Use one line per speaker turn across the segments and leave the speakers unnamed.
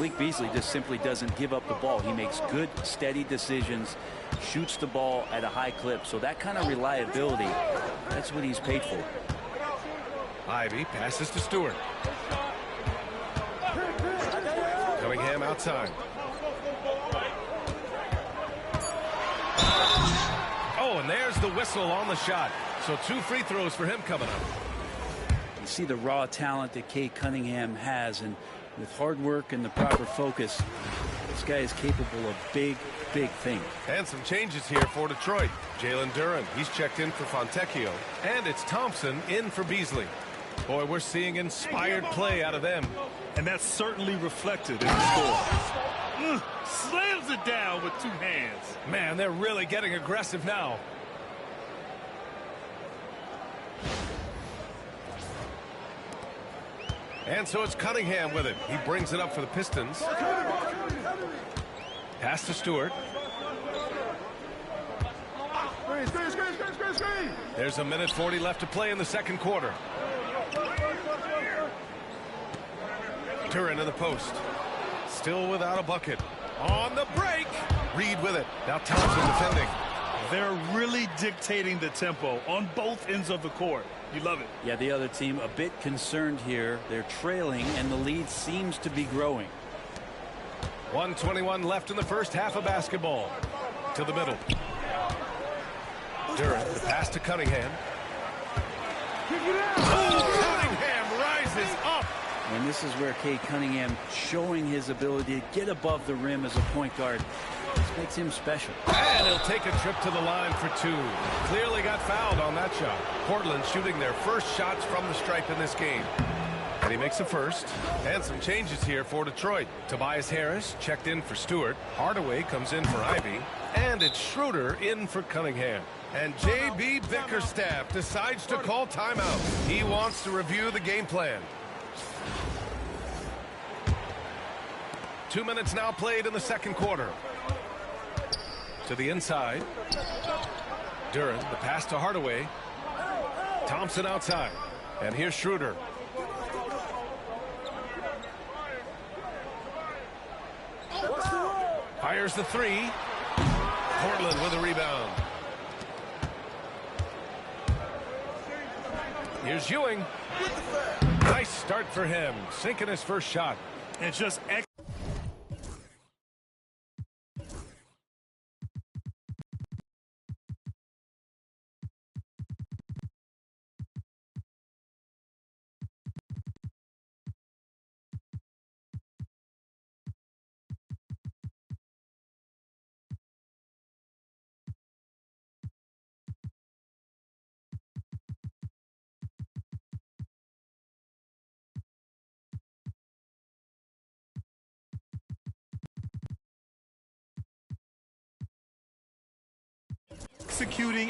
Malik Beasley just simply doesn't give up the ball. He makes good, steady decisions, shoots the ball at a high clip. So that kind of reliability, that's what he's paid for.
Ivy passes to Stewart. Cunningham outside. Oh, and there's the whistle on the shot. So 2 free throws for him coming up.
You see the raw talent that Cade Cunningham has, and with hard work and the proper focus, this guy is capable of big, big things.
And some changes here for Detroit. Jalen Duren, he's checked in for Fontecchio. And it's Thompson in for Beasley. Boy, we're seeing inspired play out of them.
And that's certainly reflected in the score. Slams it down with 2 hands.
Man, they're really getting aggressive now. And so it's Cunningham with it. He brings it up for the Pistons. Pass to Stewart. There's a minute 40 left to play in the second quarter. Duren to the post. Still without a bucket. On the break. Reed with it. Now Thompson defending.
They're really dictating the tempo on both ends of the court. You love it.
Yeah, the other team a bit concerned here. They're trailing, and the lead seems to be growing.
1:21 left in the first half of basketball. To the middle. Duren, the pass to Cunningham. Oh, Cunningham rises up.
And this is where Cade Cunningham showing his ability to get above the rim as a point guard. This makes him special.
And he'll take a trip to the line for 2. Clearly got fouled on that shot. Portland shooting their first shots from the stripe in this game. And he makes a first. And some changes here for Detroit. Tobias Harris checked in for Stewart. Hardaway comes in for Ivy. And it's Schroeder in for Cunningham. And J.B. Bickerstaff decides to call timeout. He wants to review the game plan. 2 minutes now played in the second quarter. To the inside. Duren, the pass to Hardaway. Thompson outside. And here's Schroeder. Fires the 3. Portland with a rebound. Here's Ewing. Nice start for him. Sinking his first shot.
And just executing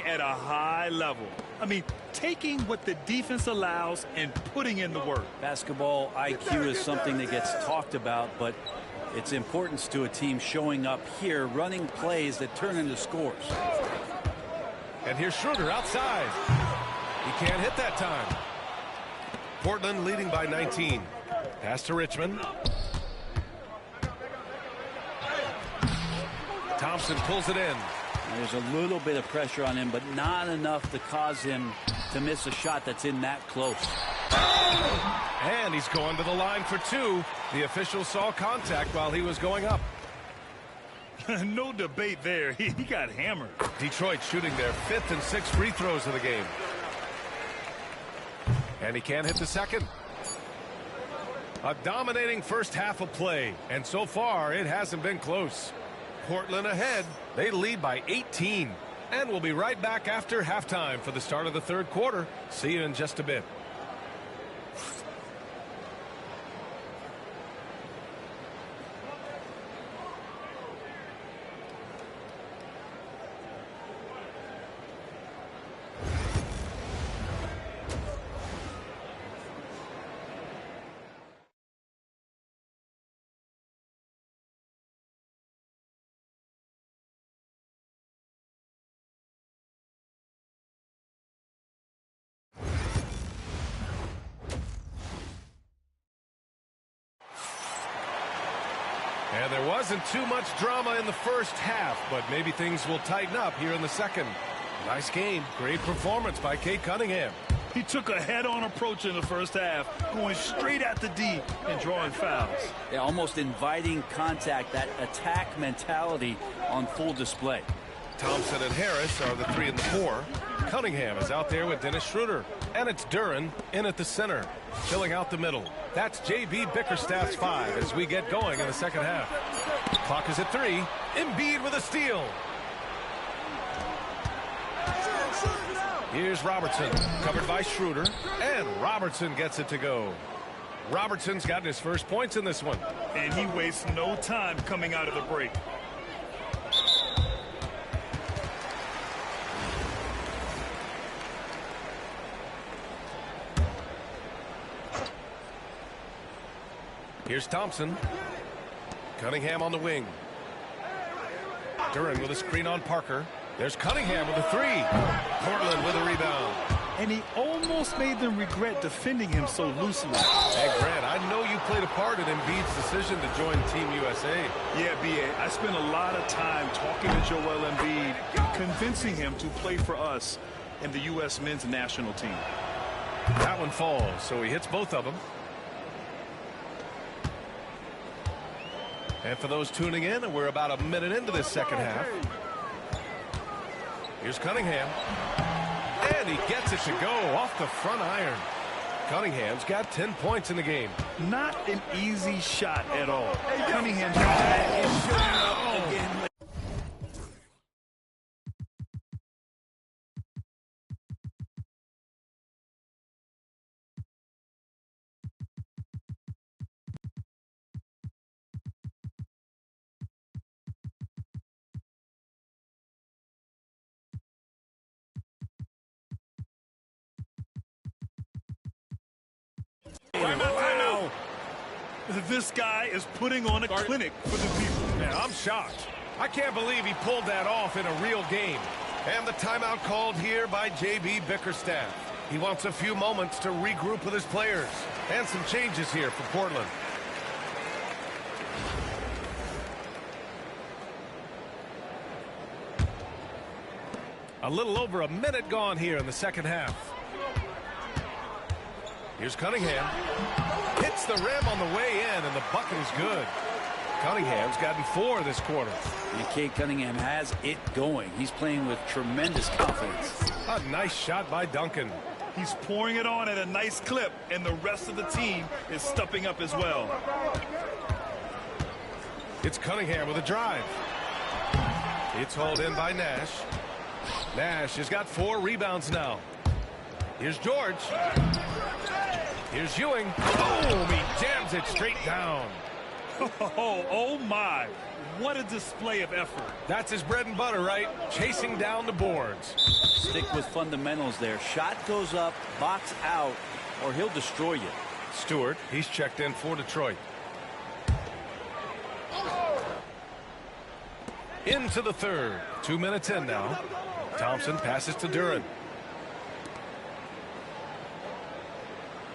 at a high level. I mean, taking what the defense allows and putting in the work.
Basketball IQ is something that gets talked about, but its importance to a team showing up here, running plays that turn into scores.
And here's Schroeder outside. He can't hit that time. Portland leading by 19. Pass to Richmond. Thompson pulls it in.
There's a little bit of pressure on him, but not enough to cause him to miss a shot that's in that close.
And he's going to the line for 2. The official saw contact while he was going up.
No debate there. He got hammered.
Detroit shooting their 5th and 6th free throws of the game. And he can't hit the second. A dominating first half of play. And so far, it hasn't been close. Portland ahead. They lead by 18. And we'll be right back after halftime for the start of the third quarter. See you in just a bit. And there wasn't too much drama in the first half, but maybe things will tighten up here in the second. Nice game. Great performance by Cade Cunningham.
He took a head-on approach in the first half, going straight at the D and drawing fouls.
Yeah, almost inviting contact, that attack mentality on full display.
Thompson and Harris are the 3 and the 4. Cunningham is out there with Dennis Schroeder. And it's Duren in at the center, filling out the middle. That's J.B. Bickerstaff's 5 as we get going in the second half. Clock is at 3. Embiid with a steal. Here's Robertson, covered by Schroeder, and Robertson gets it to go. Robertson's gotten his first points in this one.
And he wastes no time coming out of the break.
Here's Thompson. Cunningham on the wing. Duren with a screen on Parker. There's Cunningham with a 3. Portland with a rebound.
And he almost made them regret defending him so loosely.
Hey, Grant, I know you played a part in Embiid's decision to join Team USA.
Yeah, B.A., I spent a lot of time talking to Joel Embiid, convincing him to play for us in the U.S. men's national team.
That one falls, so he hits both of them. And for those tuning in, we're about a minute into this second half. Here's Cunningham. And he gets it to go off the front iron. Cunningham's got 10 points in the game.
Not an easy shot at all. Cunningham got that and shooting up again. Wow. This guy is putting on a clinic for the people.
Yeah, I'm shocked. I can't believe he pulled that off in a real game. And the timeout called here by J.B. Bickerstaff. He wants a few moments to regroup with his players. And some changes here for Portland. A little over a minute gone here in the second half. Here's Cunningham. Hits the rim on the way in, and the bucket is good. Cunningham's gotten 4 this quarter.
And Cade Cunningham has it going. He's playing with tremendous confidence.
A nice shot by Duncan.
He's pouring it on at a nice clip, and the rest of the team is stepping up as well.
It's Cunningham with a drive. It's hauled in by Nash. Nash has got 4 rebounds now. Here's George. Here's Ewing. Boom! He jams it straight down.
Oh my. What a display of effort.
That's his bread and butter, right? Chasing down the boards.
Stick with fundamentals there. Shot goes up, box out, or he'll destroy you.
Stewart, he's checked in for Detroit. Into the third. 2 minutes in now. Thompson passes to Duren.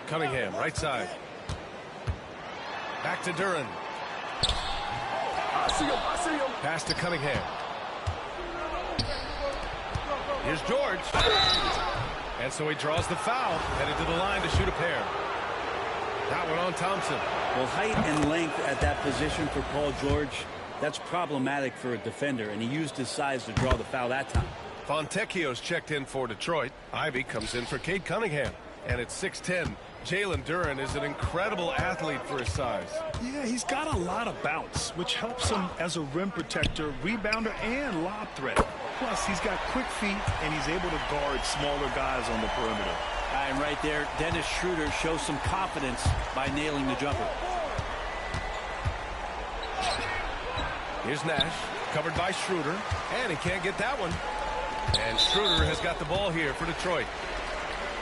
Cunningham, right side. Back to Duren. Pass to Cunningham. Here's George. And so he draws the foul, headed to the line to shoot a pair. That one on Thompson.
Well, height and length at that position for Paul George, that's problematic for a defender, and he used his size to draw the foul that time.
Fontecchio's checked in for Detroit. Ivy comes in for Cade Cunningham. And it's 6'10". Jalen Duren is an incredible athlete for his size.
Yeah, he's got a lot of bounce, which helps him as a rim protector, rebounder, and lob threat. Plus, he's got quick feet, and he's able to guard smaller guys on the perimeter.
And right there, Dennis Schroeder shows some confidence by nailing the jumper.
Here's Nash, covered by Schroeder, and he can't get that one. And Schroeder has got the ball here for Detroit.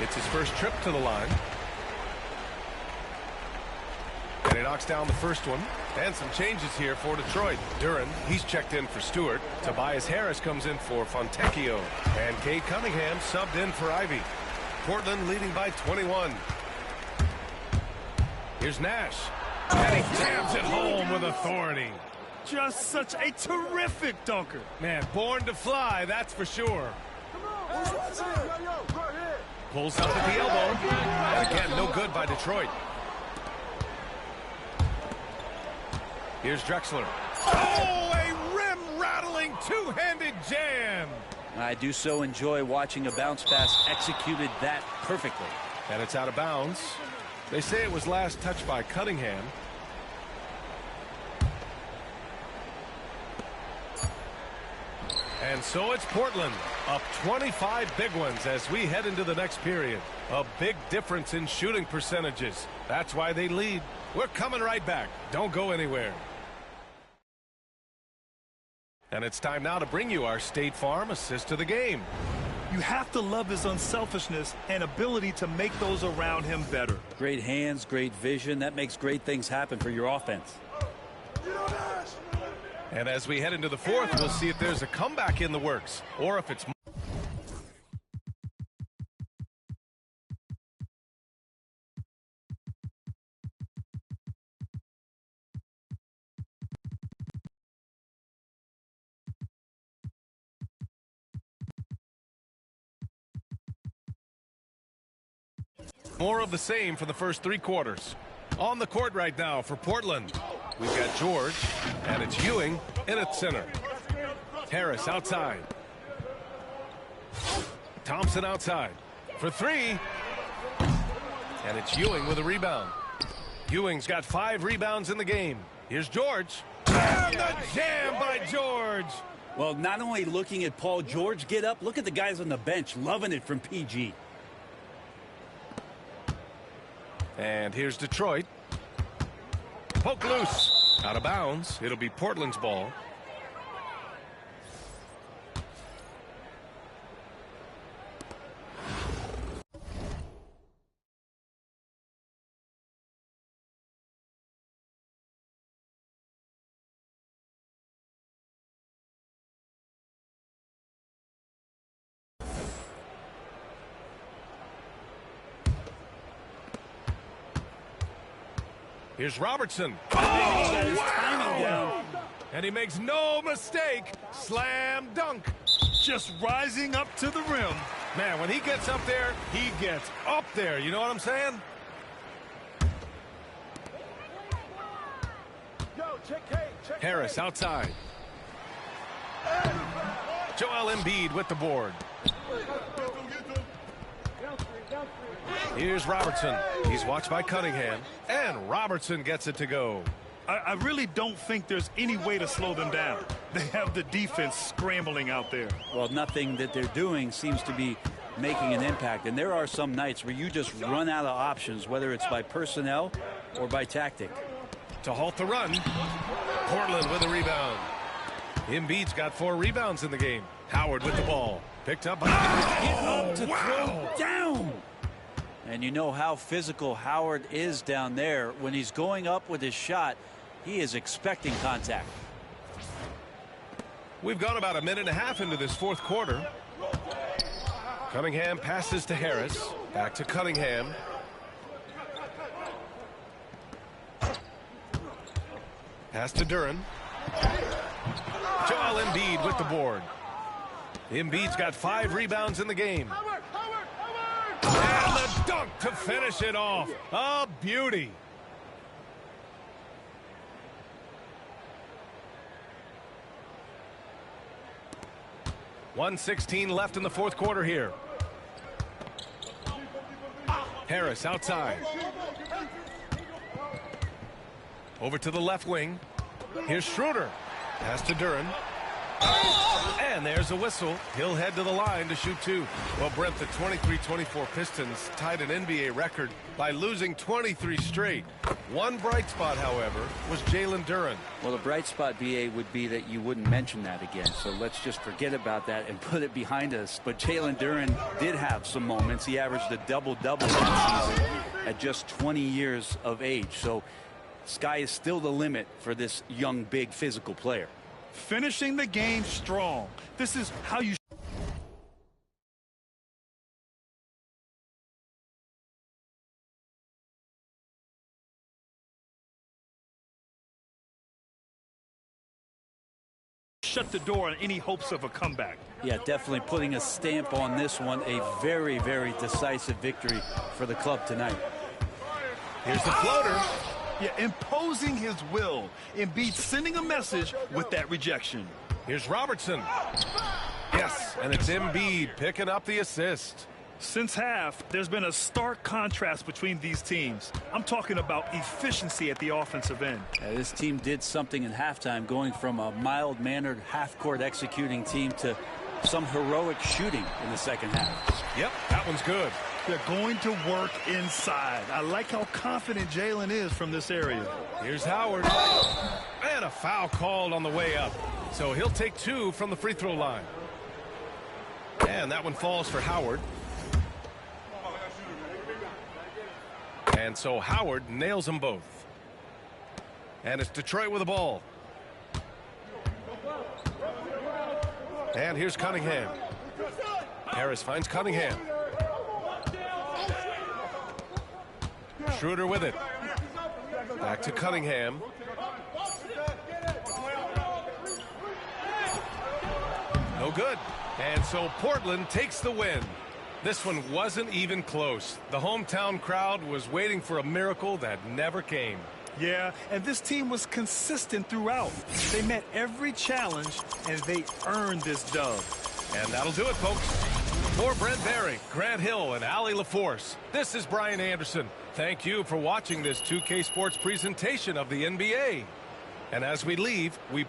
It's his first trip to the line. And he knocks down the first one. And some changes here for Detroit. Duren, he's checked in for Stewart. Tobias Harris comes in for Fontecchio. And Cade Cunningham subbed in for Ivy. Portland leading by 21. Here's Nash. And he jams it home with authority.
Just such a terrific dunker.
Man, born to fly, that's for sure. Pulls up at the elbow. And again, no good by Detroit. Here's Drexler. Oh, a rim-rattling two-handed jam.
I do so enjoy watching a bounce pass executed that perfectly.
And it's out of bounds. They say it was last touched by Cunningham. And so it's Portland, up 25 big ones as we head into the next period. A big difference in shooting percentages. That's why they lead. We're coming right back. Don't go anywhere. And it's time now to bring you our State Farm assist of the game.
You have to love his unselfishness and ability to make those around him better.
Great hands, great vision. That makes great things happen for your offense.
And as we head into the fourth, we'll see if there's a comeback in the works or if it's more of the same for the first three quarters. On the court right now for Portland, we've got George, and it's Ewing in at center. Harris outside. Thompson outside for three. And it's Ewing with a rebound. Ewing's got 5 rebounds in the game. Here's George. And the jam by George.
Well, not only looking at Paul George get up, look at the guys on the bench loving it from PG.
And here's Detroit. Poke loose. Out of bounds. It'll be Portland's ball. Here's Robertson. Oh, wow! And he makes no mistake. Slam dunk.
Just rising up to the rim.
Man, when he gets up there, he gets up there. You know what I'm saying? Harris outside. Joel Embiid with the board. Here's Robertson. He's watched by Cunningham. And Robertson gets it to go.
I really don't think there's any way to slow them down. They have the defense scrambling out there.
Well, nothing that they're doing seems to be making an impact. And there are some nights where you just run out of options, whether it's by personnel or by tactic.
To halt the run, Portland with a rebound. Embiid's got 4 rebounds in the game. Howard with the ball. Picked up.
Up to throw down. And you know how physical Howard is down there. When he's going up with his shot, he is expecting contact.
We've gone about a minute and a half into this fourth quarter. Cunningham passes to Harris. Back to Cunningham. Pass to Duren. Joel Embiid with the board. Embiid's got 5 rebounds in the game. And the dunk to finish it off. A beauty. .116 left in the fourth quarter here. Harris outside. Over to the left wing. Here's Schroeder. Pass to Duren. And there's a whistle. He'll head to the line to shoot 2. Well, Brent, the 23-24 Pistons tied an NBA record by losing 23 straight. One bright spot, however, was Jalen Duren.
Well, the bright spot, BA, would be that you wouldn't mention that again. So let's just forget about that and put it behind us. But Jalen Duren did have some moments. He averaged a double-double that season at just 20 years of age. So sky is still the limit for this young, big, physical player.
Finishing the game strong. This is how you shut the door on any hopes of a comeback.
Yeah, definitely putting a stamp on this one. A very, very decisive victory for the club tonight.
Here's the floater.
Yeah, imposing his will. Embiid sending a message with that rejection.
Here's Robertson. Yes, and it's Embiid picking up the assist.
Since half, there's been a stark contrast between these teams. I'm talking about efficiency at the offensive end.
This team did something in halftime, going from a mild-mannered half-court executing team to some heroic shooting in the second half.
Yep, that one's good.
They're going to work inside. I like how confident Jalen is from this area.
Here's Howard. And a foul called on the way up. So he'll take 2 from the free throw line. And that one falls for Howard. And so Howard nails them both. And it's Detroit with the ball. And here's Cunningham. Harris finds Cunningham. Schroeder with it. Back to Cunningham. No good. And so Portland takes the win. This one wasn't even close. The hometown crowd was waiting for a miracle that never came.
Yeah, and this team was consistent throughout. They met every challenge, and they earned this dub.
And that'll do it, folks. For Brent Barry, Grant Hill, and Allie LaForce, this is Brian Anderson. Thank you for watching this 2K Sports presentation of the NBA. And as we leave, we...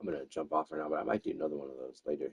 I'm going to jump off for now, but I might do another one of those later.